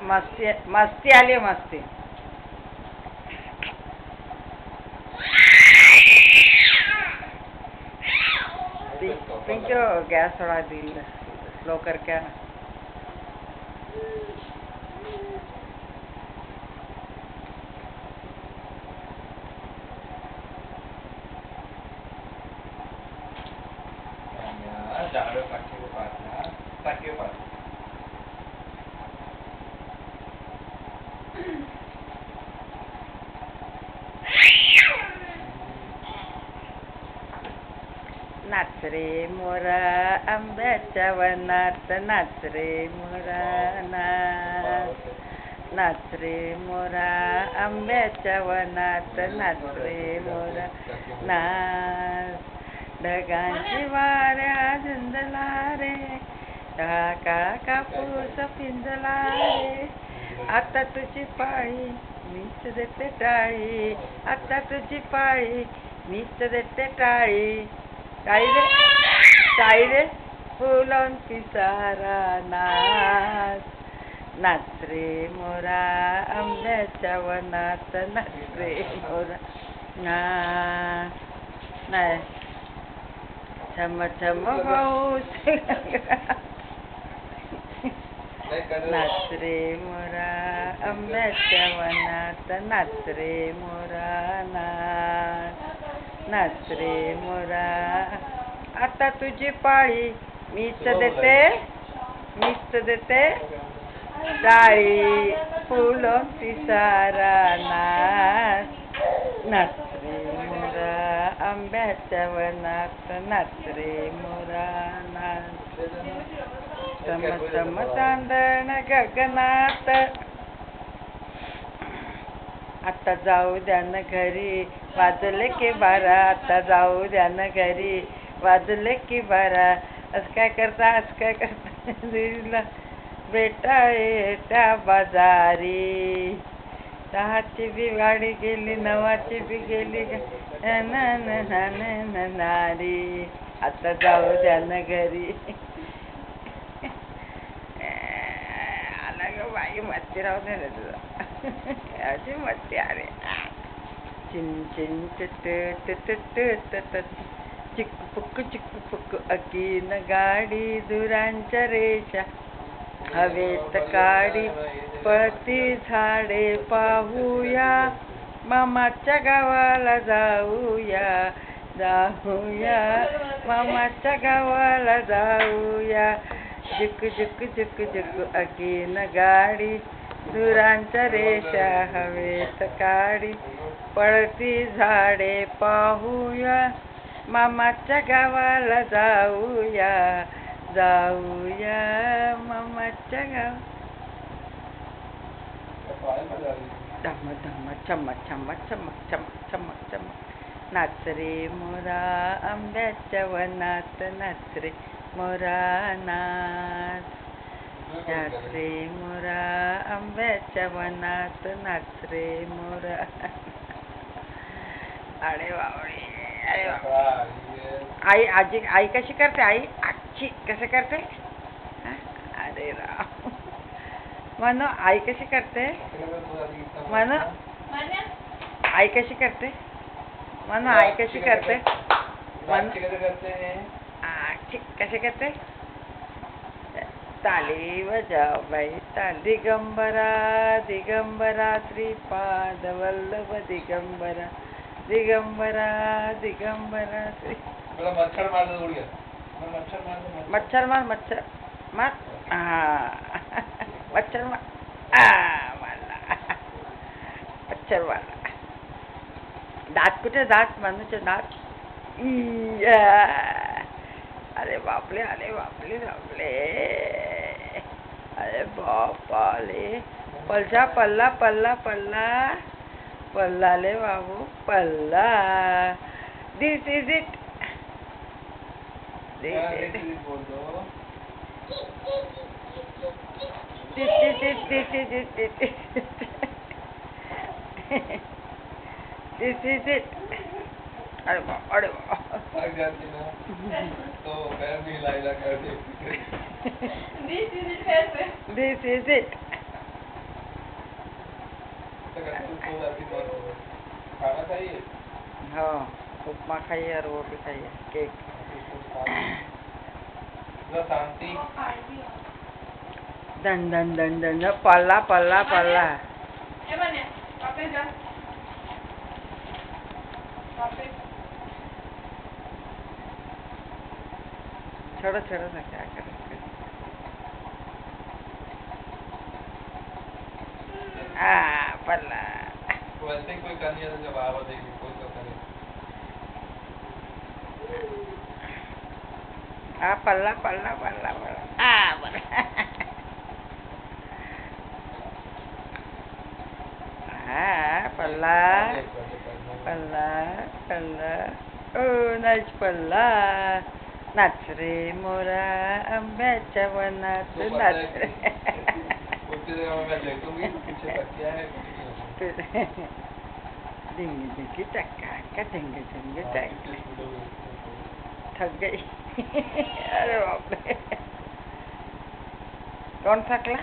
मस्ती मस्ती आली मस्ती. पिंकी गैस थोड़ा दिल स्लो करके आना. नाच रे मोरा आंब्याच्या वनात, नाच रे मोरा नाच रे मोरा आंब्याच्या वनात, नाच रे मोरा नाच. ढगांची वाऱ्या झुंजला रे, काका कापूस पिंजला रे. आता तुझी पाळी मीच देते टाळी, आता तुझी पाळी मीच देते टाळी. टाळी रे फुलून पिसारा नाच. नाच रे मोरा आंब्याच्या वनात, नाच रे मोरा नाच. छम छम पाऊस नाच रे मोरा आंब्याच्या वनात, नाच रे मोरा नाच रे मोरा. आता तुझी पाळी मीच देते टाळी, फुलं पिसारा नाच. नाच रे मोरा आंब्याच्या वनात, नाच रे मोरा नाच. चम चम चांदण गगनात, आता जाऊ द्या न घरी वाजले की बारा, आता जाऊ द्या न घरी वाजले की बारा. असं काय करता बेटा त्या बाजारी. 10ची बी गाडी गेली, 9ची बी गेली नारी. आता जाऊ द्या न घरी. आला ग बाई मस्ती राहू दे ना तुझा. अशी मस्ती आली. चिन चिन चिक्कू पुक्कू अकीन गाडी, दुरांच्या रेषा हवेत काडी. पळती झाडे पाहूया, मामाच्या गावाला जाऊया मामाच्या गावाला जाऊया. झुक झुक झुक झुक अकीन गाडी, दुरांच्या रेषा हवेत काडी. पळती झाडे पाहूया, मामाच्या गावाला जाऊया मामाच्या गाव. धम धम चमक चमक चमक चमक चमक चमक. नाच रे मोरा आंब्याच्या वनात, नाच रे मोरा नाच. नाच रे मोरा आंब्याच्या वनात, नाच रे मोरा. अरे बापरे, अरे बापरे. आई कशी करते? आई कसं करते? अरे राम. म्हणू आई कशी करते? म्हणू आई कशी करते? म्हणू आई कशी करते? कसे करते? ताली बजाव बाई ताली. दिगंबरा दिगंबरा श्रीपाद वल्लभ दिगंबरा दिगंबरा दिगंबरा श्री. मच्छर मार मच्छर मार. मच्छर मार. मारला मच्छर मारला. दात कुठे? दात माणूचे दात. अरे बापले, अरे बापले बापले, अरे बापाले. पल्ला पल्ला पल्ला पल्ला पल्ला ले बाबू पल्ला. This is it. This is it. अरे वाह, अरे वाह. थक जाती ना तो पैर भी हिला कर दे. This is it कैसे? This is it. तू सो जाती तो खाना खाइए. हाँ, उपमा खाइए और वो भी खाइए, केक. शांति. दन दन दन दन पल्ला पल्ला पल्ला. ये बने पापे जा पापे छोड़ो छोड़ो ना, क्या करें. पल्ला. वैसे कोई कर नहीं है जब आवाज देगी कोई तो करे. पल्ला पल्ला पल्ला पल्ला. पल्ला. पल्ला पल्ला पल्ला. नाच पल्ला. नाच रे मोरा आंब्याच्या वनात नाच रे. उसी जगह में मैं लेटूंगी पीछे तकिया है. डिंग डिंग टक्का का डिंग डिंग टक्का. थक गई. अरे बाप रे. कौन थकला?